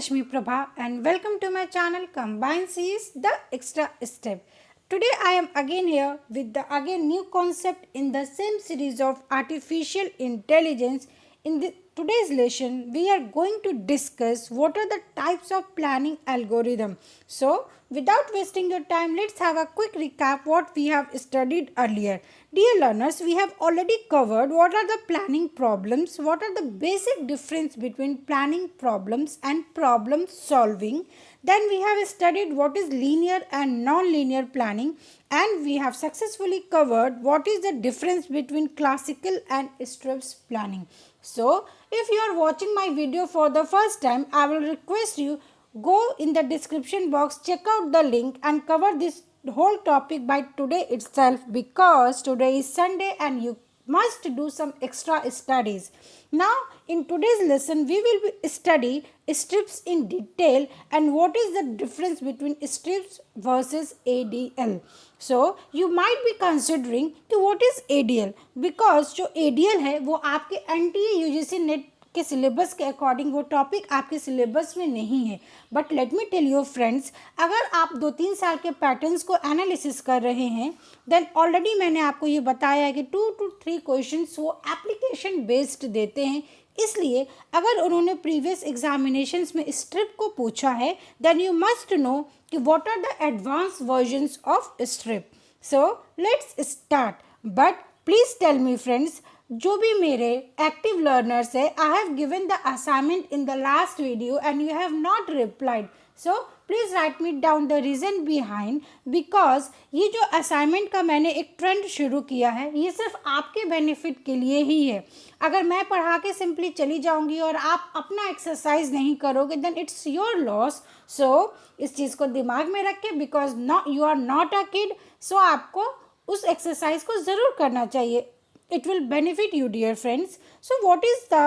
Rashmi Prabha and welcome to my channel Combined Series The Extra Step. Today I am again here with the new concept in the same series of artificial intelligence. In today's lesson we are going to discuss what are the types of planning algorithm. So without wasting your time, let's have a quick recap what we have studied earlier. Dear learners, we have already covered what are the planning problems, what are the basic difference between planning problems and problem solving. Then we have studied what is linear and non-linear planning, and we have successfully covered what is the difference between classical and strips planning. So if you are watching my video for the first time, I will request you go in the description box, check out the link and cover this whole topic by today itself, because today is Sunday and you must do some extra studies. Now in today's lesson we will study strips in detail and what is the difference between strips versus ADL. So you might be considering कि what is ADL, because जो ADL है वो आपके NTA UGC NET के syllabus के according वो topic आपके syllabus में नहीं है. But let me tell you friends, अगर आप 2-3 साल के पैटर्न्स को एनालिसिस कर रहे हैं देन ऑलरेडी मैंने आपको ये बताया है कि 2 to 3 क्वेश्चंस वो एप्लीकेशन बेस्ड देते हैं. इसलिए अगर उन्होंने प्रीवियस एग्जामिनेशंस में स्ट्रिप को पूछा है देन यू मस्ट नो कि what are the advance versions of strip. So let's start. But please tell me friends, जो भी मेरे एक्टिव लर्नर्स है, I have given the assignment in the last video and you have not replied. So please write me down the reason behind, because ये जो assignment का मैंने एक trend शुरू किया है ये सिर्फ आपके बेनिफिट के लिए ही है. अगर मैं पढ़ा के सिंपली चली जाऊंगी और आप अपना एक्सरसाइज नहीं करोगे then it's your loss. So इस चीज़ को दिमाग में रख के, because not you are not a kid, so आपको उस एक्सरसाइज को ज़रूर करना चाहिए. It will benefit you, dear friends. So what is the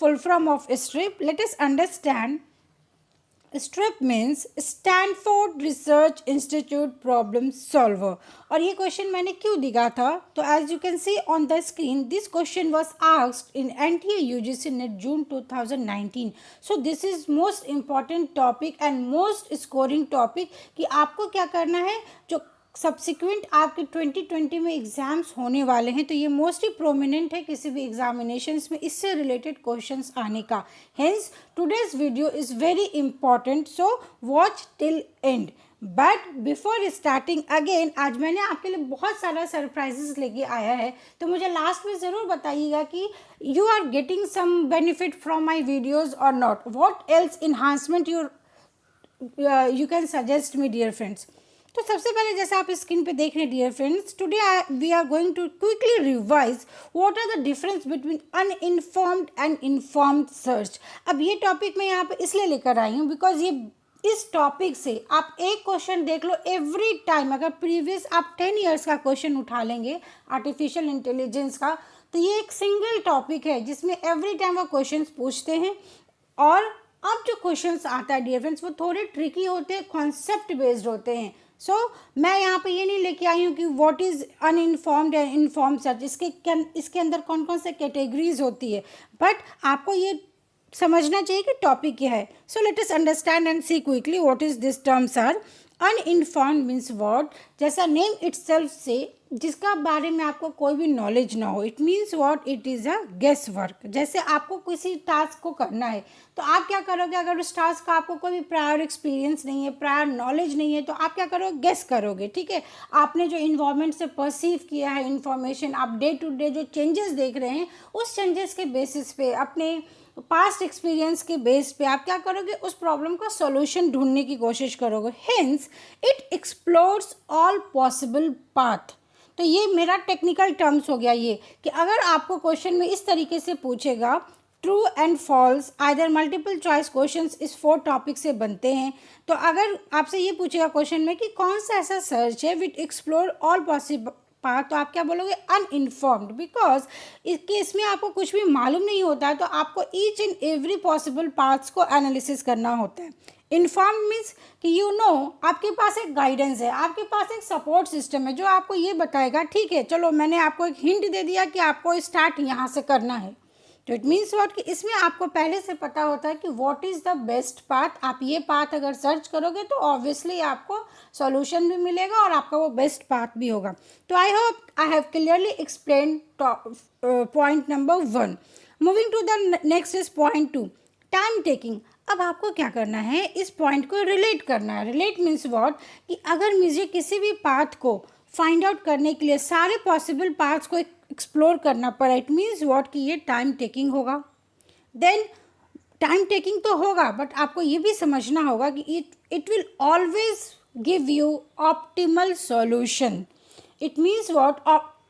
full form of strip? Let us understand. Strip means Stanford Research Institute problem solver. और ये question मैंने क्यों दिया था, तो as you can see on the screen this question was asked in NTA UGC NET June 2019. So this is most important topic and most scoring topic कि आपको क्या करना है. जो सब्सिक्वेंट आपके 2020 में एग्ज़ाम्स होने वाले हैं तो ये मोस्टली प्रोमिनेंट है किसी भी एग्जामिनेशंस में इससे रिलेटेड क्वेश्चंस आने का. Hence today's video is very important, so watch till and. But before starting again, आज मैंने आपके लिए बहुत सारा सरप्राइजेस लेके आया है, तो मुझे लास्ट में ज़रूर बताइएगा कि you are getting some benefit from my videos और not. What else enhancement you can suggest me dear friends. तो सबसे पहले जैसे आप स्क्रीन पे देख रहे हैं dear friends, today we are going to quickly revise what are the difference between uninformed and informed search. अब ये टॉपिक मैं यहाँ पे इसलिए लेकर आई हूँ बिकॉज ये इस टॉपिक से आप एक क्वेश्चन देख लो एवरी टाइम. अगर प्रीवियस आप 10 ईयर्स का क्वेश्चन उठा लेंगे आर्टिफिशियल इंटेलिजेंस का, तो ये एक सिंगल टॉपिक है जिसमें एवरी टाइम वो क्वेश्चन पूछते हैं. और अब जो क्वेश्चंस आता है डियर फ्रेंड्स वो थोड़े ट्रिकी होते हैं, कॉन्सेप्ट बेस्ड होते हैं. सो मैं यहाँ पे ये नहीं लेके आई हूँ कि what is uninformed and informed search, इसके अंदर कौन कौन से कैटेगरीज होती है, बट आपको ये समझना चाहिए कि टॉपिक क्या है. So let us understand and see quickly what is this terms are. Uninformed means what, जैसा नेम इटसेल्फ से जिसका बारे में आपको कोई भी नॉलेज ना हो. It means what, it is a guess work. जैसे आपको किसी टास्क को करना है तो आप क्या करोगे, अगर उस टास्क का आपको कोई भी प्रायर एक्सपीरियंस नहीं है, प्रायर नॉलेज नहीं है, तो आप क्या करोगे, गेस करोगे. ठीक है, आपने जो इन्वायरमेंट से परसीव किया है इन्फॉर्मेशन, आप डे टू डे जो चेंजेस देख रहे हैं उस चेंजेस के बेसिस पे, अपने पास्ट एक्सपीरियंस के बेस पे आप क्या करोगे, उस प्रॉब्लम का सॉल्यूशन ढूंढने की कोशिश करोगे. Hence it explores all possible path. तो ये मेरा टेक्निकल टर्म्स हो गया ये कि अगर आपको क्वेश्चन में इस तरीके से पूछेगा true and false, either multiple choice questions इस 4 टॉपिक से बनते हैं. तो अगर आपसे ये पूछेगा क्वेश्चन में कि कौन सा ऐसा सर्च है विच एक्सप्लोर ऑल पॉसिबल पार्ट, तो आप क्या बोलोगे, अनइन्फॉर्म्ड. बिकॉज इसमें आपको कुछ भी मालूम नहीं होता है तो आपको each and every possible parts को एनालिसिस करना होता है. इन्फॉर्म्ड मीन्स कि यू नो, आपके पास एक गाइडेंस है, आपके पास एक सपोर्ट सिस्टम है जो आपको ये बताएगा ठीक है चलो मैंने आपको एक हिंट दे दिया कि आपको स्टार्ट यहाँ से करना है. तो इट मीन्स व्हाट कि इसमें आपको पहले से पता होता है कि what is the best path. आप ये पाथ अगर सर्च करोगे तो ऑब्वियसली आपको सॉल्यूशन भी मिलेगा और आपका वो बेस्ट पाथ भी होगा। तो I hope I have clearly explain point number 1। Moving to the next is point 2, time taking. अब आपको क्या करना है, इस पॉइंट को रिलेट करना है। रिलेट मीन्स व्हाट कि अगर मुझे किसी भी पाथ को फाइंड आउट करने के लिए सारे पॉसिबल पाथ्स को एक्सप्लोर करना पड़ा, इट मीन्स व्हाट कि ये टाइम टेकिंग होगा। देन टाइम टेकिंग तो होगा, बट आपको ये भी समझना होगा कि it will always give you optimal solution. It means what,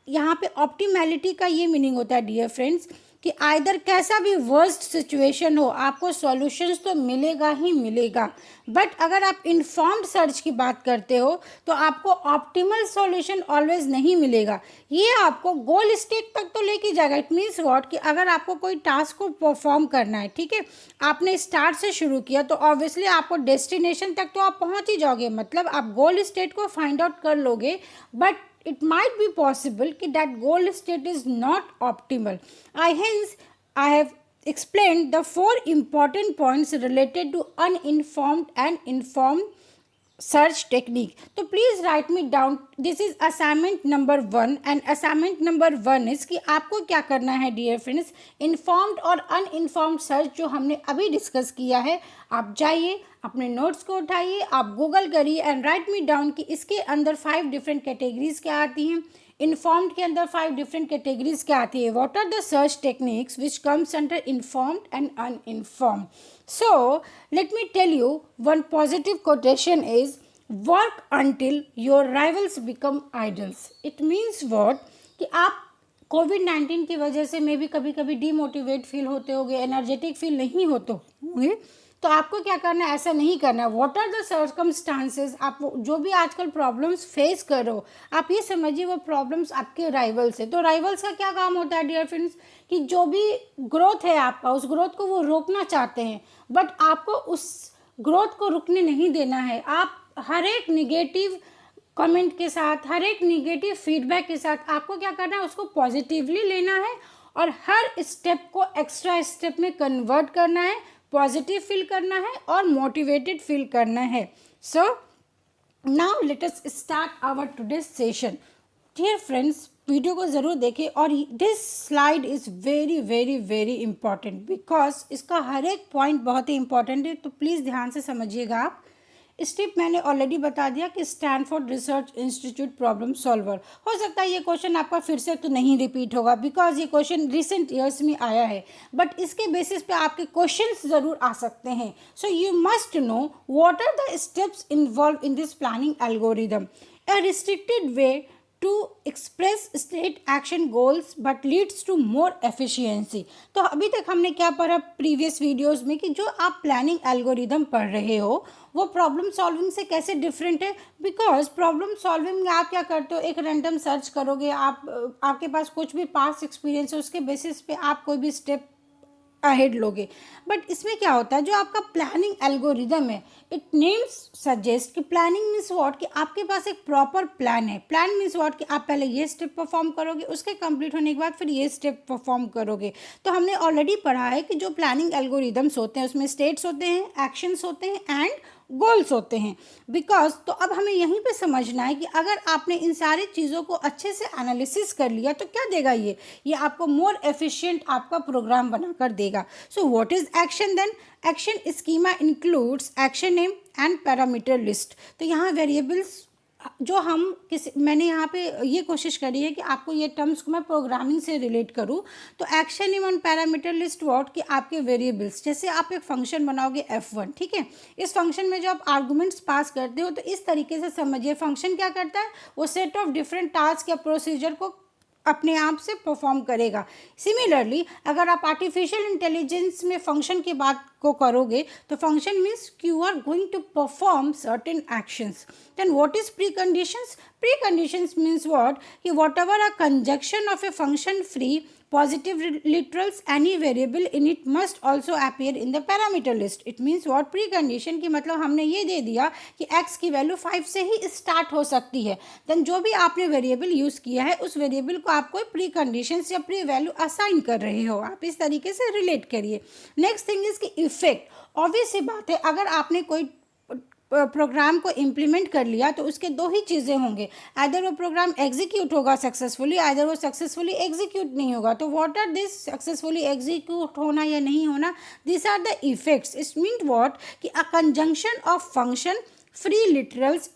यहाँ पे ऑप्टिमैलिटी का ये मीनिंग होता है डियर फ्रेंड्स कि आइदर कैसा भी वर्स्ट सिचुएशन हो आपको सॉल्यूशंस तो मिलेगा ही मिलेगा। बट अगर आप इन्फॉर्म्ड सर्च की बात करते हो तो आपको ऑप्टिमल सॉल्यूशन ऑलवेज नहीं मिलेगा। ये आपको गोल स्टेट तक तो लेके जाएगा। इट मीन्स व्हाट कि अगर आपको कोई टास्क को परफॉर्म करना है, ठीक है, आपने स्टार्ट से शुरू किया तो ऑब्वियसली आपको डेस्टिनेशन तक तो आप पहुंच ही जाओगे, मतलब आप गोल स्टेट को फाइंड आउट कर लोगे, but it might be possible that goal state is not optimal. Hence I have explained the 4 important points related to uninformed and informed search technique. तो please write me down, this is assignment number 1 and assignment number 1 is कि आपको क्या करना है dear friends, informed और uninformed search जो हमने अभी डिस्कस किया है, आप जाइए अपने नोट्स को उठाइए, आप गूगल करिए एंड राइट मी डाउन कि इसके अंदर 5 डिफरेंट कैटेगरीज क्या आती हैं। इन्फॉर्म्ड के अंदर 5 डिफरेंट कैटेगरीज क्या आती है, what are the search techniques which comes under informed and uninformed. So, let me tell you one positive quotation is work until your rivals become idols. It means what कि आप कोविड-19 की वजह से मे भी कभी कभी डीमोटिवेट फील होते होगे, एनर्जेटिक फील नहीं होते होंगे, तो आपको क्या करना है, ऐसा नहीं करना है। व्हाट आर द सर्कमस्टांसेस, आप जो भी आजकल प्रॉब्लम्स फेस कर रहे हो, आप ये समझिए वो प्रॉब्लम्स आपके राइवल्स है। तो राइवल्स का क्या काम होता है डियर फ्रेंड्स कि जो भी ग्रोथ है आपका, उस ग्रोथ को वो रोकना चाहते हैं, बट आपको उस ग्रोथ को रुकने नहीं देना है। आप हर एक निगेटिव कमेंट के साथ, हर एक निगेटिव फीडबैक के साथ आपको क्या करना है, उसको पॉजिटिवली लेना है और हर स्टेप को एक्स्ट्रा स्टेप में कन्वर्ट करना है, पॉजिटिव फील करना है और मोटिवेटेड फील करना है। So now let us start our today's session. Dear friends, video को ज़रूर देखें और this slide is very very very important because इसका हर एक पॉइंट बहुत ही इंपॉर्टेंट है, तो प्लीज़ ध्यान से समझिएगा आप। स्टेप मैंने ऑलरेडी बता दिया कि Stanford Research Institute problem solver. हो सकता है ये क्वेश्चन आपका फिर से तो नहीं रिपीट होगा बिकॉज ये क्वेश्चन रिसेंट ईयर्स में आया है, बट इसके बेसिस पे आपके क्वेश्चंस ज़रूर आ सकते हैं। So you must know what are the steps involve in this planning algorithm. A restricted way to express state action goals but leads to more efficiency। तो अभी तक हमने क्या पढ़ा प्रीवियस वीडियोस में कि जो आप प्लानिंग एल्गोरिदम पढ़ रहे हो वो प्रॉब्लम सॉल्विंग से कैसे डिफरेंट है। बिकॉज प्रॉब्लम सॉल्विंग में आप क्या करते हो, एक रैंडम सर्च करोगे, आपके पास कुछ भी पास्ट एक्सपीरियंस है उसके बेसिस पे आप कोई भी स्टेप अहेड लोगे। बट इसमें क्या होता है, जो आपका प्लानिंग एल्गोरिदम है, इट नेम्स सजेस्ट कि प्लानिंग मीन्स व्हाट कि आपके पास एक प्रॉपर प्लान है। प्लान मीन्स व्हाट कि आप पहले ये स्टेप परफॉर्म करोगे, उसके कंप्लीट होने के बाद फिर ये स्टेप परफॉर्म करोगे। तो हमने ऑलरेडी पढ़ा है कि जो प्लानिंग एल्गोरिदम्स होते हैं उसमें स्टेट्स होते हैं, एक्शंस होते हैं एंड गोल्स होते हैं। बिकॉज तो अब हमें यहीं पे समझना है कि अगर आपने इन सारी चीज़ों को अच्छे से एनालिसिस कर लिया तो क्या देगा, ये आपको मोर एफिशिएंट आपका प्रोग्राम बनाकर देगा। So what is action then? Action schema includes action name and parameter list. तो यहाँ वेरिएबल्स जो मैंने यहाँ पे ये कोशिश करी है कि आपको ये टर्म्स को मैं प्रोग्रामिंग से रिलेट करूँ। तो action name and parameter list what कि आपके वेरिएबल्स, जैसे आप एक फंक्शन बनाओगे f1, ठीक है, इस फंक्शन में जो आप आर्गूमेंट्स पास करते हो तो इस तरीके से समझिए फंक्शन क्या करता है, वो सेट ऑफ डिफरेंट टास्क या प्रोसीजर को अपने आप से परफॉर्म करेगा। सिमिलरली अगर आप आर्टिफिशियल इंटेलिजेंस में फंक्शन की बात को करोगे तो function means you are going to perform certain actions. Then what is preconditions? Preconditions means what कि whatever a conjunction of a function free positive literals, any variable in it must also appear in the parameter list. It means what? precondition की मतलब हमने ये दे दिया कि x की value 5 से ही start हो सकती है, देन जो भी आपने वेरिएबल यूज़ किया है उस वेरिएबल को आप कोई प्री कंडीशंस या प्री वैल्यू असाइन कर रहे हो, आप इस तरीके से रिलेट करिए. नेक्स्ट थिंग इज कि इफेक्ट. ऑब्वियस सी बात है, अगर आपने कोई प्रोग्राम को इम्प्लीमेंट कर लिया तो उसके दो ही चीज़ें होंगे, आइदर वो प्रोग्राम एग्जीक्यूट होगा सक्सेसफुली, आइदर वो सक्सेसफुली एग्जीक्यूट नहीं होगा. तो what are this successfully execute होना या नहीं होना? This are the effects. It mean what कि a conjunction of function free literals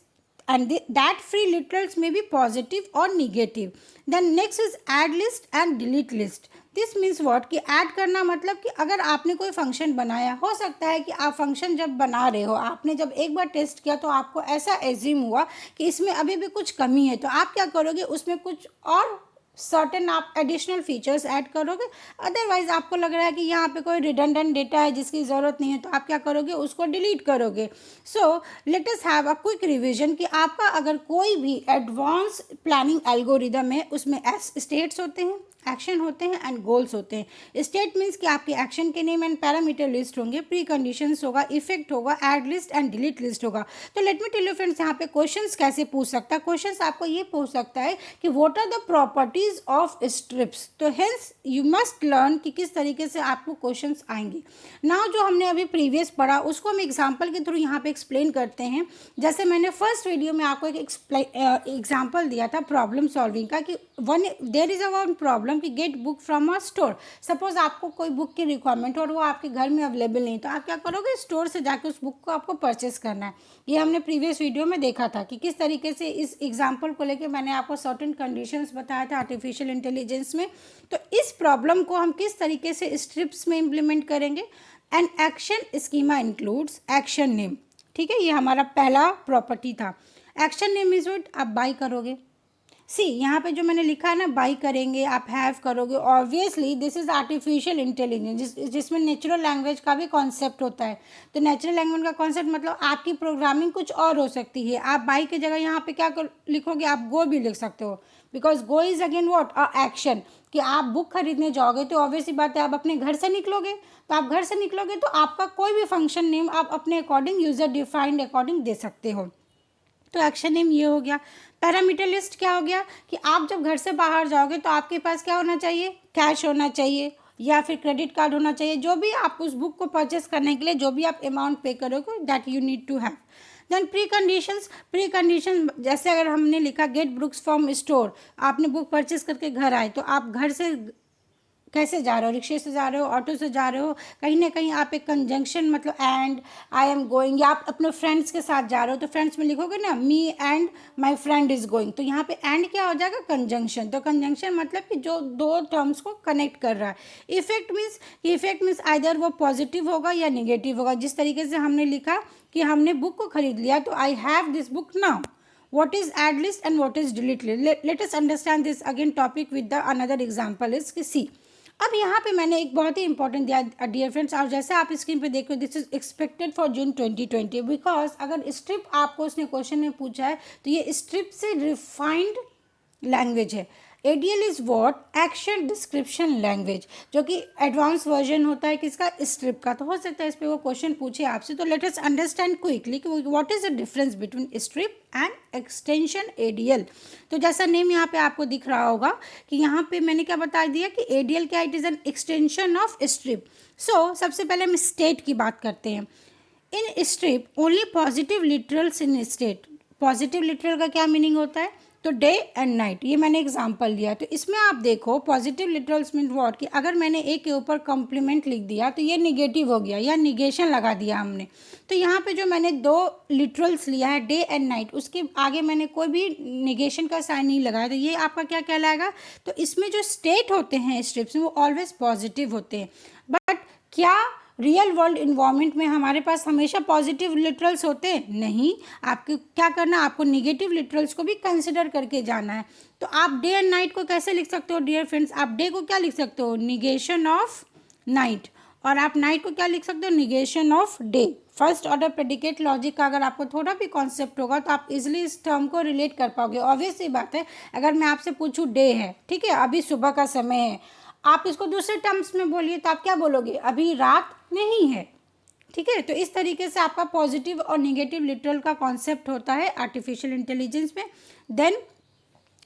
and that free literals may be positive or negative. Then next is add list and delete list. This means what कि add करना मतलब कि अगर आपने कोई function बनाया, हो सकता है कि आप फंक्शन जब बना रहे हो, आपने जब एक बार टेस्ट किया तो आपको ऐसा एज्यूम हुआ कि इसमें अभी भी कुछ कमी है, तो आप क्या करोगे, उसमें कुछ और सर्टेन आप एडिशनल फीचर्स ऐड करोगे. अदरवाइज आपको लग रहा है कि यहाँ पे कोई रिडंडेंट डेटा है जिसकी ज़रूरत नहीं है, तो आप क्या करोगे, उसको डिलीट करोगे. सो let us have a quick revision कि आपका अगर कोई भी एडवांस प्लानिंग एल्गोरिदम है, उसमें स्टेट्स होते हैं, एक्शन होते हैं एंड गोल्स होते हैं. स्टेट मीन्स कि आपके एक्शन के नेम एंड पैरामीटर लिस्ट होंगे, प्री कंडीशंस होगा, इफेक्ट होगा, add list and delete list होगा. तो let me tell you friends, यहाँ पे क्वेश्चंस कैसे पूछ सकता है. क्वेश्चंस आपको ये पूछ सकता है कि what are the properties of strips. तो हेंस यू मस्ट लर्न कि किस तरीके से आपको क्वेश्चंस आएंगे. नाउ जो हमने अभी प्रीवियस पढ़ा उसको हम एग्जाम्पल के थ्रू यहाँ पे एक्सप्लेन करते हैं. जैसे मैंने फर्स्ट वीडियो में आपको एक एग्जाम्पल दिया था प्रॉब्लम सॉल्विंग का कि there is a one problem कि get book from a store. Suppose आपको कोई बुक की रिक्वायरमेंट और वो आपके घर में अवेलेबल नहीं, तो आप क्या करोगे, स्टोर से जाके उस बुक को आपको परचेस करना है. ये हमने प्रीवियस वीडियो में देखा था कि किस तरीके से इस एग्जांपल को लेके मैंने आपको सर्टेन कंडीशंस बताया था आर्टिफिशियल इंटेलिजेंस में. तो इस प्रॉब्लम को हम किस तरीके से स्ट्रिप्स में इम्प्लीमेंट करेंगे. And action schema includes action name. ठीक है, ये हमारा पहला प्रॉपर्टी था. एक्शन नेम इज व्हाट, आप बाई करोगे. सी यहाँ पे जो मैंने लिखा है ना, बाई करेंगे, आप हैव करोगे. Obviously this is artificial intelligence जिसमें नेचुरल लैंग्वेज का भी कॉन्सेप्ट होता है. तो नेचुरल लैंग्वेज का कॉन्सेप्ट मतलब आपकी प्रोग्रामिंग कुछ और हो सकती है. आप बाई की जगह यहाँ पे क्या लिखोगे, आप गो भी लिख सकते हो, because go is again what a action. कि आप बुक खरीदने जाओगे तो ऑब्वियसली बात है आप अपने घर से निकलोगे, तो आप घर से निकलोगे तो आपका कोई भी फंक्शन नेम आप अपने अकॉर्डिंग यूजर डिफाइंड अकॉर्डिंग दे सकते हो. तो एक्शन नेम ये हो गया. पैरामीटर लिस्ट क्या हो गया कि आप जब घर से बाहर जाओगे तो आपके पास क्या होना चाहिए, कैश होना चाहिए या फिर क्रेडिट कार्ड होना चाहिए, जो भी आप उस बुक को परचेस करने के लिए जो भी आप अमाउंट पे करोगे that you need to have. Then preconditions जैसे अगर हमने लिखा गेट बुक्स फ्रॉम स्टोर, आपने बुक परचेस करके घर आए, तो आप घर से कैसे जा रहे हो, रिक्शे से जा रहे हो, ऑटो से जा रहे हो, कहीं ना कहीं आप एक कंजंक्शन मतलब एंड आई एम गोइंग, या आप अपने फ्रेंड्स के साथ जा रहे हो तो फ्रेंड्स में लिखोगे ना me and my friend is going. तो यहाँ पे एंड क्या हो जाएगा, कंजंक्शन. तो कंजंक्शन मतलब कि जो दो टर्म्स को कनेक्ट कर रहा है. इफेक्ट मीन्स आइदर वो पॉजिटिव होगा या निगेटिव होगा. जिस तरीके से हमने लिखा कि हमने बुक को खरीद लिया तो I have this book now. What is add list and what is delete list? Let us understand this again topic with the another example is कि see. अब यहाँ पे मैंने एक बहुत ही इंपॉर्टेंट दिया डियर फ्रेंड्स, और जैसे आप स्क्रीन पे देख रहे हो this is expected for June 2020. Because अगर स्ट्रिप आपको उसने क्वेश्चन में पूछा है तो ये स्ट्रिप से रिफाइंड लैंग्वेज है. ADL is what, action description language, जो कि एडवांस वर्जन होता है किसका, स्ट्रिप का. तो हो सकता है इस पर वो क्वेश्चन पूछे आपसे. तो लेट अस अंडरस्टैंड क्विकली कि what is the difference between strip and extension ADL. तो जैसा नेम यहाँ पे आपको दिख रहा होगा कि यहाँ पे मैंने क्या बता दिया कि ADL क्या, it is an extension of strip. So सबसे पहले हम स्टेट की बात करते हैं. In strip only positive literals in state. Positive literal का क्या मीनिंग होता है, तो डे एंड नाइट. ये मैंने एग्जांपल दिया. तो इसमें आप देखो पॉजिटिव लिटरल्स मीन व्हाट कि अगर मैंने एक के ऊपर कॉम्प्लीमेंट लिख दिया तो ये निगेटिव हो गया या निगेशन लगा दिया हमने. तो यहाँ पे जो मैंने दो लिटरल्स लिया है डे एंड नाइट, उसके आगे मैंने कोई भी निगेशन का साइन नहीं लगाया, तो ये आपका क्या कहलाएगा. तो इसमें जो स्टेट होते हैं स्ट्रिप्स में वो ऑलवेज पॉजिटिव होते हैं. बट क्या रियल वर्ल्ड इन्वायरमेंट में हमारे पास हमेशा पॉजिटिव लिटरल्स होते हैं, नहीं. आपको क्या करना, आपको निगेटिव लिटरल्स को भी कंसिडर करके जाना है. तो आप डे एंड नाइट को कैसे लिख सकते हो डियर फ्रेंड्स, आप डे को क्या लिख सकते हो, निगेशन ऑफ नाइट, और आप नाइट को क्या लिख सकते हो, negation of day. First order predicate logic का अगर आपको थोड़ा भी कॉन्सेप्ट होगा तो आप इजिली इस टर्म को रिलेट कर पाओगे. ऑब्वियस सी बात है, अगर मैं आपसे पूछूँ डे है, ठीक है, अभी सुबह का समय है, आप इसको दूसरे टर्म्स में बोलिए तो आप क्या बोलोगे, अभी रात नहीं है। ठीक है, तो इस तरीके से आपका पॉजिटिव और निगेटिव लिटरल का कॉन्सेप्ट होता है आर्टिफिशियल इंटेलिजेंस में। देन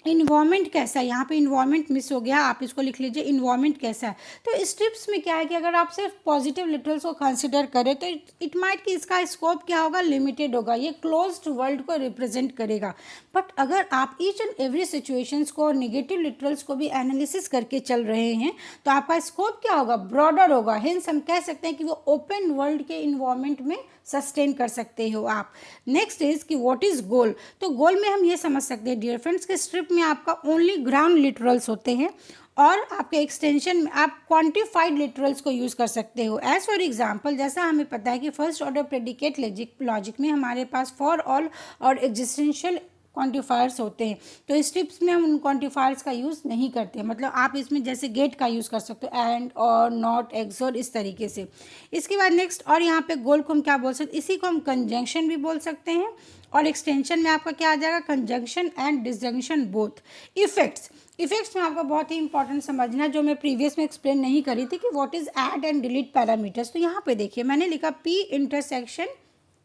इन्वायरमेंट कैसा है, यहाँ पे इन्वायरमेंट मिस हो गया, आप इसको लिख लीजिए इन्वायरमेंट कैसा है। तो स्ट्रिप्स में क्या है कि अगर आप सिर्फ पॉजिटिव लिटरल्स को कंसिडर करें तो इट माइट कि इसका स्कोप क्या होगा, लिमिटेड होगा, ये क्लोज्ड वर्ल्ड को रिप्रेजेंट करेगा। बट अगर आप ईच एंड एवरी सिचुएशंस को और निगेटिव लिटरल्स को भी एनालिसिस करके चल रहे हैं तो आपका स्कोप क्या होगा, ब्रॉडर होगा। हेंस हम कह सकते हैं कि वो ओपन वर्ल्ड के इन्वायरमेंट में सस्टेन कर सकते हो आप। नेक्स्ट इज कि व्हाट इज गोल। तो गोल में हम ये समझ सकते हैं डियर फ्रेंड्स कि स्ट्रिप में आपका ओनली ग्राउंड लिटरल्स होते हैं और आपके एक्सटेंशन में आप क्वांटिफाइड लिटरल्स को यूज़ कर सकते हो। एज फॉर एग्जांपल, जैसा हमें पता है कि फर्स्ट ऑर्डर प्रेडिकेट लॉजिक में हमारे पास फॉर ऑल और एग्जिस्टेंशियल क्वांटिफायर्स होते हैं, तो स्ट्रिप्स में हम उन क्वांटिफायर्स का यूज़ नहीं करते। मतलब आप इसमें जैसे गेट का यूज़ कर सकते हो, एंड और नॉट, एक्सोर, इस तरीके से। इसके बाद नेक्स्ट, और यहाँ पे गोल को हम क्या बोल सकते हैं, इसी को हम कंजंक्शन भी बोल सकते हैं। और एक्सटेंशन में आपका क्या आ जाएगा, conjunction and disjunction both. Effects में आपको बहुत ही इंपॉर्टेंट समझना जो मैं प्रीवियस में एक्सप्लेन नहीं करी थी कि what is add and delete parameters. तो यहाँ पे देखिए मैंने लिखा पी इंटरसेक्शन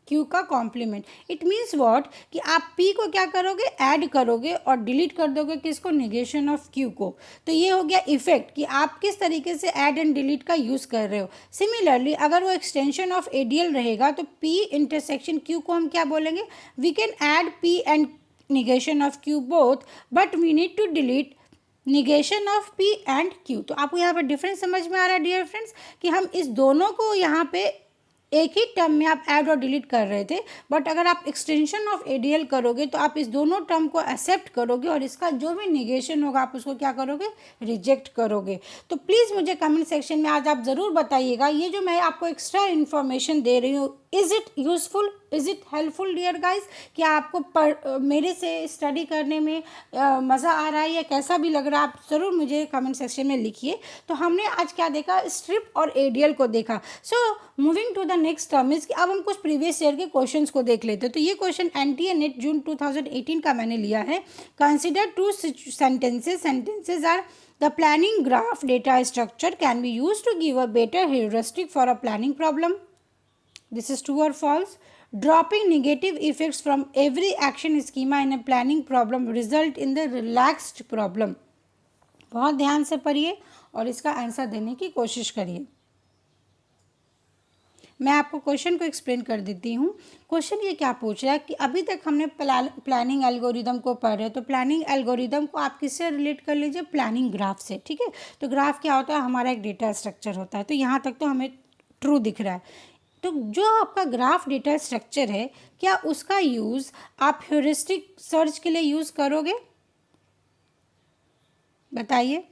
क्यू का कॉम्प्लीमेंट। इट मीन्स व्हाट कि आप पी को क्या करोगे, ऐड करोगे और डिलीट कर दोगे किसको, निगेशन ऑफ क्यू को। तो ये हो गया इफेक्ट कि आप किस तरीके से ऐड एंड डिलीट का यूज़ कर रहे हो। सिमिलरली अगर वो एक्सटेंशन ऑफ एडीएल रहेगा तो पी इंटरसेक्शन क्यू को हम क्या बोलेंगे, we can add P and negation of Q both but we need to delete negation of P and Q. तो आपको यहाँ पे डिफरेंस समझ में आ रहा है डियर फ्रेंड्स कि हम इस दोनों को यहाँ पे एक ही टर्म में आप ऐड और डिलीट कर रहे थे, बट अगर आप एक्सटेंशन ऑफ एडीएल करोगे तो आप इस दोनों टर्म को एक्सेप्ट करोगे और इसका जो भी निगेशन होगा आप उसको क्या करोगे, रिजेक्ट करोगे। तो प्लीज़ मुझे कमेंट सेक्शन में आज आप ज़रूर बताइएगा ये जो मैं आपको एक्स्ट्रा इन्फॉर्मेशन दे रही हूँ, is it useful, is it helpful dear guys. क्या आपको मेरे से स्टडी करने में मज़ा आ रहा है या कैसा भी लग रहा है, आप ज़रूर मुझे कमेंट सेक्शन में लिखिए। तो हमने आज क्या देखा, स्ट्रिप और एडीएल को देखा। So moving to the next term is कि अब हम कुछ प्रीवियस ईयर के क्वेश्चंस को देख लेते हैं। तो ये क्वेश्चन एनटीए नेट जून 2018 का मैंने लिया है। Consider two sentences are the planning graph data structure can be use to give a better heuristic for a planning problem. This is true or false? Dropping negative effects from every action schema in a planning problem result in the relaxed problem. बहुत ध्यान से पढ़िए और इसका answer देने की कोशिश करिए। मैं आपको क्वेश्चन को एक्सप्लेन कर देती हूँ। क्वेश्चन ये क्या पूछ रहा है कि अभी तक हमने प्लानिंग एल्गोरिदम को पढ़ रहे हैं, तो प्लानिंग एल्गोरिदम को आप किससे रिलेट कर लीजिए, प्लानिंग ग्राफ से। ठीक है, तो ग्राफ क्या होता है, हमारा एक डेटा स्ट्रक्चर होता है। तो यहाँ तक तो हमें ट्रू दिख रहा है। तो जो आपका ग्राफ डेटा स्ट्रक्चर है, क्या उसका यूज़ आप ह्यूरिस्टिक सर्च के लिए यूज़ करोगे, बताइए।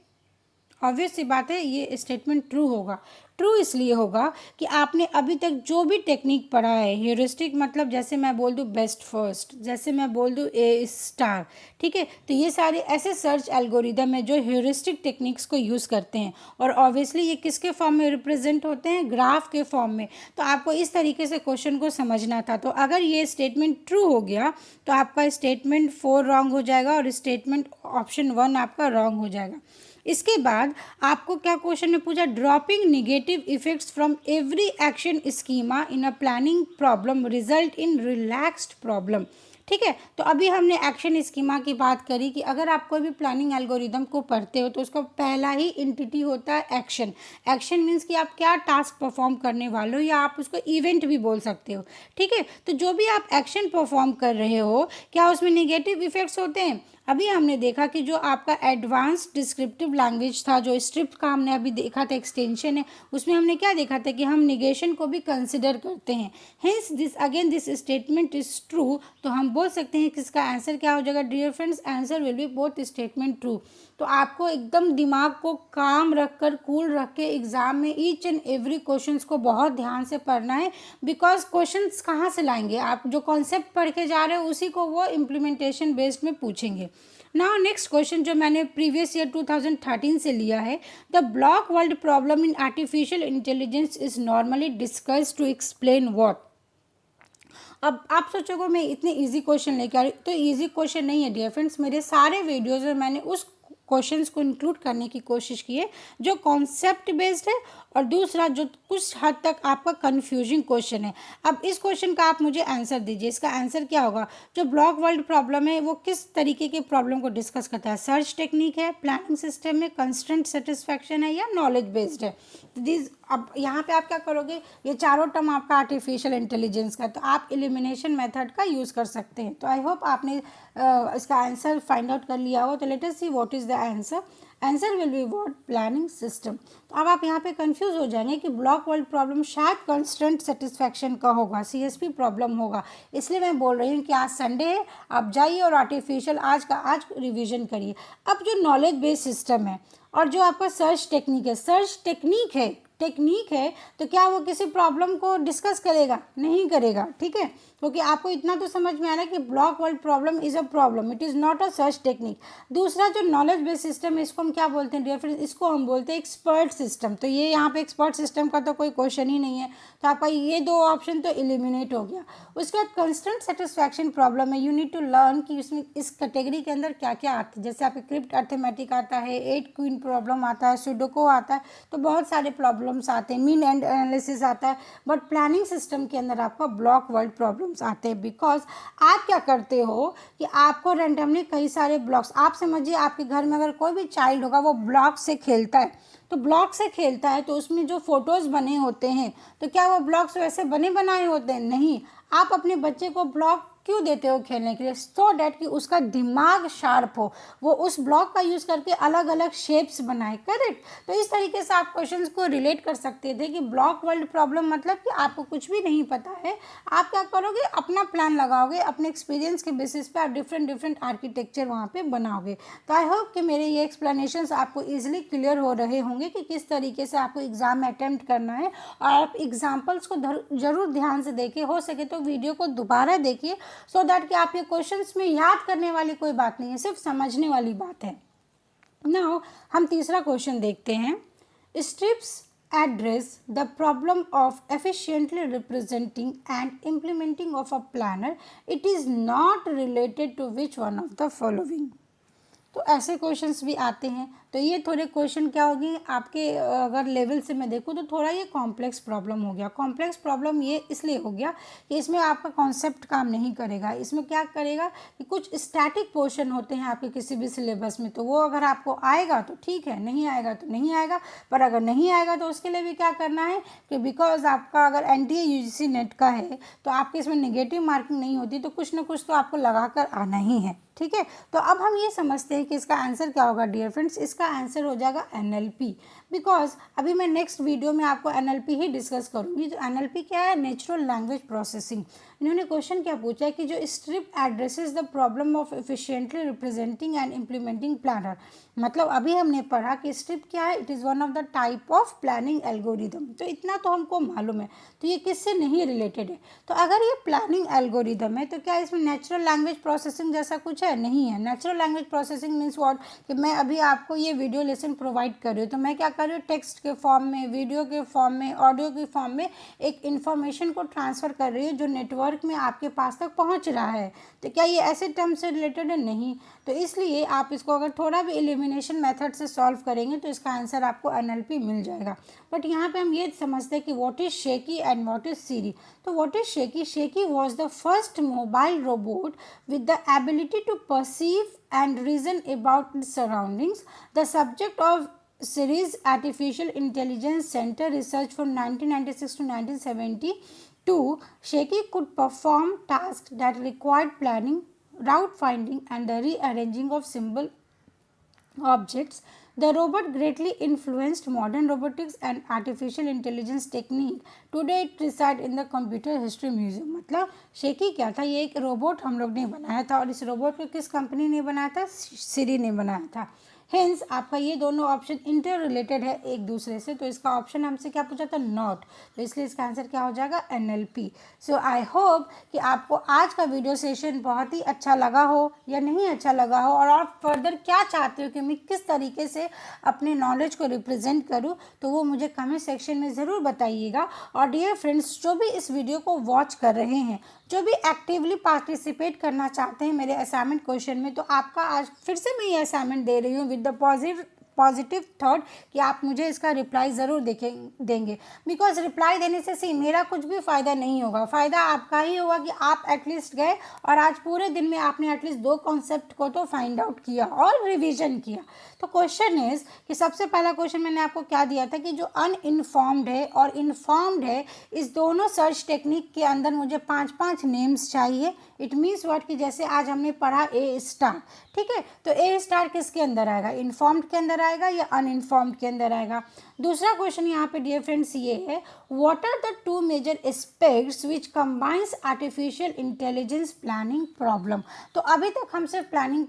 ऑब्वियस सी बात है ये स्टेटमेंट ट्रू होगा। ट्रू इसलिए होगा कि आपने अभी तक जो भी टेक्निक पढ़ा है, ह्यूरिस्टिक मतलब जैसे मैं बोल दूँ बेस्ट फर्स्ट, जैसे मैं बोल दूँ ए स्टार, ठीक है, तो ये सारे ऐसे सर्च एल्गोरिदम है जो ह्यूरिस्टिक टेक्निक्स को यूज़ करते हैं और ऑब्वियसली ये किसके फॉर्म में रिप्रेजेंट होते हैं, ग्राफ के फॉर्म में। तो आपको इस तरीके से क्वेश्चन को समझना था। तो अगर ये स्टेटमेंट ट्रू हो गया तो आपका स्टेटमेंट 4 रॉन्ग हो जाएगा और स्टेटमेंट ऑप्शन 1 आपका रॉन्ग हो जाएगा। इसके बाद आपको क्या क्वेश्चन में पूछा, dropping negative effects from every action schema in a planning problem result in relaxed problem. ठीक है, तो अभी हमने एक्शन स्कीमा की बात करी कि अगर आप कोई भी प्लानिंग एल्गोरिदम को पढ़ते हो तो उसका पहला ही एंटिटी होता है एक्शन। एक्शन मीन्स कि आप क्या टास्क परफॉर्म करने वाले हो या आप उसको इवेंट भी बोल सकते हो। ठीक है, तो जो भी आप एक्शन परफॉर्म कर रहे हो क्या उसमें निगेटिव इफेक्ट्स होते हैं। अभी हमने देखा कि जो आपका एडवांस डिस्क्रिप्टिव लैंग्वेज था, जो स्ट्रिप का हमने अभी देखा था एक्सटेंशन है, उसमें हमने क्या देखा था कि हम निगेशन को भी कंसिडर करते हैं। Hence this statement is true. तो हम बोल सकते हैं कि इसका आंसर क्या हो जाएगा dear friends, answer will be both statement true. तो आपको एकदम दिमाग को काम रख कर, कूल रख के एग्जाम में ईच एंड एवरी क्वेश्चन को बहुत ध्यान से पढ़ना है। बिकॉज क्वेश्चन कहाँ से लाएंगे, आप जो कॉन्सेप्ट पढ़ के जा रहे हो उसी को वो इम्प्लीमेंटेशन बेस्ड में पूछेंगे। नाउ नेक्स्ट क्वेश्चन जो मैंने प्रीवियस ईयर 2013 से लिया है, the block world problem in artificial intelligence is normally discuss to explain what. अब आप सोचोगे मैं इतने इजी क्वेश्चन लेके आ रही, तो इजी क्वेश्चन नहीं है डियर फ्रेंड्स। मेरे सारे वीडियोज़ में मैंने उस क्वेश्चंस को इंक्लूड करने की कोशिश किए जो कॉन्सेप्ट बेस्ड है, और दूसरा जो कुछ हद तक आपका कन्फ्यूजिंग क्वेश्चन है। अब इस क्वेश्चन का आप मुझे आंसर दीजिए, इसका आंसर क्या होगा? जो ब्लॉक वर्ल्ड प्रॉब्लम है वो किस तरीके के प्रॉब्लम को डिस्कस करता है? सर्च टेक्निक है, प्लानिंग सिस्टम में कंस्ट्रेंट सेटिस्फैक्शन है, या नॉलेज बेस्ड है? दिस अब यहाँ पे आप क्या करोगे, ये चारों टर्म आपका आर्टिफिशियल इंटेलिजेंस का, तो आप एलिमिनेशन मेथड का यूज़ कर सकते हैं। तो आई होप आपने इसका आंसर फाइंड आउट कर लिया हो। तो let us see what is the answer. Answer will be what? Planning system. तो अब आप यहाँ पे कंफ्यूज हो जाएंगे कि ब्लॉक वर्ल्ड प्रॉब्लम शायद कंस्ट्रेंट सेटिस्फैक्शन का होगा, सीएसपी प्रॉब्लम होगा, इसलिए मैं बोल रही हूँ कि आज संडे है, आप जाइए और आर्टिफिशियल आज रिवीजन करिए। अब जो नॉलेज बेस्ड सिस्टम है और जो आपका सर्च टेक्निक है, टेक्निक है तो क्या वो किसी प्रॉब्लम को डिस्कस करेगा? नहीं करेगा, ठीक है, क्योंकि आपको इतना तो समझ में आ रहा है कि block world problem is a problem, it is not a search technique. दूसरा जो नॉलेज बेस्ड सिस्टम है, इसको हम क्या बोलते हैं डियर फ्रेंड्स? इसको हम बोलते हैं एक्सपर्ट सिस्टम। तो ये यहाँ पे एक्सपर्ट सिस्टम का तो कोई क्वेश्चन ही नहीं है, तो आपका ये दो ऑप्शन तो एलिमिनेट हो गया। उसके बाद कंस्टेंट सेटिस्फैक्शन प्रॉब्लम है, यू नीड टू लर्न कि इसमें इस कैटेगरी के अंदर क्या क्या आता है। जैसे आपके क्रिप्ट अर्थमेटिक आता है, 8 क्वीन प्रॉब्लम आता है, सुडोको आता है, तो बहुत सारे प्रॉब्लम्स आते हैं, मीन एंड एनालिसिस आता है। बट प्लानिंग सिस्टम के अंदर आपका ब्लॉक वर्ल्ड प्रॉब्लम्स आते हैं, बिकॉज आप क्या करते हो कि आपको रैंडमली कई सारे ब्लॉक्स, आप समझिए आपके घर में अगर कोई भी चाइल्ड होगा वो ब्लॉक से खेलता है, तो ब्लॉक से खेलता है तो उसमें जो फोटोज़ बने होते हैं, तो क्या वो ब्लॉक्स वैसे बने बनाए होते हैं? नहीं। आप अपने बच्चे को ब्लॉक क्यों देते हो खेलने के लिए? सो डैट कि उसका दिमाग शार्प हो, वो उस ब्लॉक का यूज़ करके अलग अलग शेप्स बनाए, करेक्ट। तो इस तरीके से आप क्वेश्चंस को रिलेट कर सकते थे कि ब्लॉक वर्ल्ड प्रॉब्लम मतलब कि आपको कुछ भी नहीं पता है, आप क्या करोगे, अपना प्लान लगाओगे, अपने एक्सपीरियंस के बेसिस पे आप डिफरेंट आर्किटेक्चर वहाँ पे बनाओगे। तो आई होप कि मेरे ये एक्सप्लेनेशंस आपको ईजिली क्लियर हो रहे होंगे कि किस तरीके से आपको एग्ज़ाम में अटैम्प्ट करना है, और आप एग्जाम्पल्स को ज़रूर ध्यान से देखिए, हो सके तो वीडियो को दोबारा देखिए, सो दैट कि आप ये क्वेश्चंस में याद करने वाली कोई बात नहीं है, सिर्फ समझने वाली बात है। नाउ हम तीसरा क्वेश्चन देखते हैं। Strips address the problem of efficiently representing and implementing of a planner. It is not related to which one of the following? तो ऐसे क्वेश्चंस भी आते हैं। तो ये थोड़े क्वेश्चन क्या होगी आपके, अगर लेवल से मैं देखूँ तो थोड़ा ये कॉम्प्लेक्स प्रॉब्लम हो गया। कॉम्प्लेक्स प्रॉब्लम ये इसलिए हो गया कि इसमें आपका कॉन्सेप्ट काम नहीं करेगा। इसमें क्या करेगा कि कुछ स्टैटिक पोर्शन होते हैं आपके किसी भी सिलेबस में, तो वो अगर आपको आएगा तो ठीक है, नहीं आएगा तो नहीं आएगा। पर अगर नहीं आएगा तो उसके लिए भी क्या करना है कि बिकॉज आपका अगर NTA UGC नेट का है तो आपके इसमें नेगेटिव मार्किंग नहीं होती, तो कुछ ना कुछ तो आपको लगा कर आना ही है, ठीक है। तो अब हम ये समझते हैं कि इसका आंसर क्या होगा डियर फ्रेंड्स। इसका आंसर हो जाएगा NLP, बिकॉज अभी मैं नेक्स्ट वीडियो में आपको NLP ही डिस्कस करूंगी। तो NLP क्या है? Natural language processing. इन्होंने क्वेश्चन क्या पूछा है कि जो strip addresses the problem of efficiently representing and implementing planner. मतलब अभी हमने पढ़ा कि स्ट्रिप क्या है, it is one of the type of planning algorithm. तो इतना तो हमको मालूम है, तो ये किससे नहीं रिलेटेड है। तो अगर ये प्लानिंग एल्गोरिदम है तो क्या इसमें नेचुरल लैंग्वेज प्रोसेसिंग जैसा कुछ है? नहीं है। Natural language processing means what, कि मैं अभी आपको ये वीडियो लेसन प्रोवाइड कर रही हूँ, तो मैं क्या कर रही हूँ, टेक्स्ट के फॉर्म में, वीडियो के फॉर्म में, ऑडियो के फॉर्म में एक इन्फॉर्मेशन को ट्रांसफ़र कर रही हूँ जो नेटवर्क में आपके पास तक पहुँच रहा है। तो क्या ये ऐसे टर्म से रिलेटेड है? नहीं। तो इसलिए आप इसको अगर थोड़ा भी एलिमिनेशन मेथड से सॉल्व करेंगे तो इसका आंसर आपको NLP मिल जाएगा। बट यहाँ पे हम ये समझते हैं कि what is Shakey and what is Siri. तो what is Shakey? Shakey was the first mobile robot with the ability to perceive and reason about its surroundings. The subject of series Artificial Intelligence Center research from 1996 to 1972, Shaky could perform tasks that required planning, route finding, and the rearranging of symbol objects. The robot greatly influenced modern robotics and artificial intelligence technique. Today it resides in the Computer History Museum. मतलब shaky क्या था? ये एक robot हम लोग ने बनाया था, और इस रोबोट को किस कंपनी ने बनाया था? सिरी ने बनाया था। हेंस आपका ये दोनों ऑप्शन इंटर रिलेटेड है एक दूसरे से, तो इसका ऑप्शन हमसे क्या पूछा था? नॉट। तो इसलिए इसका आंसर क्या हो जाएगा? NLP। सो आई होप कि आपको आज का वीडियो सेशन बहुत ही अच्छा लगा हो या नहीं अच्छा लगा हो, और आप फर्दर क्या चाहते हो कि मैं किस तरीके से अपने नॉलेज को रिप्रेजेंट करूँ, तो वो मुझे कमेंट सेक्शन में ज़रूर बताइएगा। और डियर फ्रेंड्स, जो भी इस वीडियो को वॉच कर रहे हैं, जो भी एक्टिवली पार्टिसिपेट करना चाहते हैं मेरे असाइनमेंट क्वेश्चन में, तो आपका आज फिर से मैं ये असाइनमेंट दे रही हूँ with with the positive thought कि आप मुझे इसका रिप्लाई ज़रूर देंगे, बिकॉज रिप्लाई देने से मेरा कुछ भी फ़ायदा नहीं होगा, फ़ायदा आपका ही होगा कि आप एटलीस्ट गए और आज पूरे दिन में आपने एटलीस्ट 2 कॉन्सेप्ट को तो फाइंड आउट किया और रिवीजन किया। तो क्वेश्चन इज़ कि सबसे पहला क्वेश्चन मैंने आपको क्या दिया था कि जो अनइन्फॉर्म्ड है और इन्फॉर्म्ड है, इस दोनों सर्च टेक्निक के अंदर मुझे 5-5 नेम्स चाहिए। इट मीन्स व्हाट कि जैसे आज हमने पढ़ा ए स्टार, ठीक है, तो ए स्टार किसके अंदर आएगा, इन्फॉर्म्ड के अंदर आएगा या अनइन्फॉर्म्ड के अंदर आएगा। दूसरा क्वेश्चन यहाँ पे डियर फ्रेंड्स ये है, what are the 2 major aspects which combines artificial intelligence planning problem. तो अभी तक हम सिर्फ प्लानिंग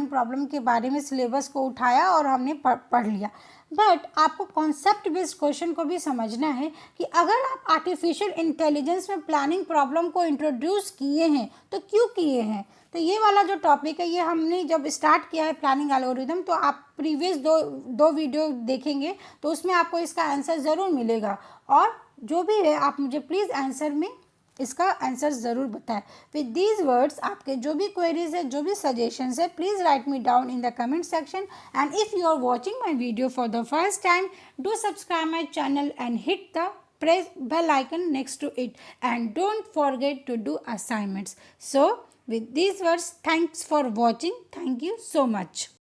प्रॉब्लम के बारे में सिलेबस को उठाया और हमने पढ़ लिया, बट आपको कॉन्सेप्ट बेस्ड क्वेश्चन को भी समझना है कि अगर आप आर्टिफिशियल इंटेलिजेंस में प्लानिंग प्रॉब्लम को इंट्रोड्यूस किए हैं तो क्यों किए हैं। तो ये वाला जो टॉपिक है ये हमने जब स्टार्ट किया है प्लानिंग एल्गोरिथम, तो आप प्रीवियस दो वीडियो देखेंगे तो उसमें आपको इसका आंसर ज़रूर मिलेगा, और जो भी है आप मुझे प्लीज़ आंसर में इसका आंसर ज़रूर बताएं। विद दीज वर्ड्स आपके जो भी क्वेरीज है, जो भी सजेशंस है, please write me down in the comment section, and if you are watching my video for the first time, do subscribe my channel and hit the press bell icon next to it, and don't forget to do assignments. So with these words, thanks for watching. Thank you so much.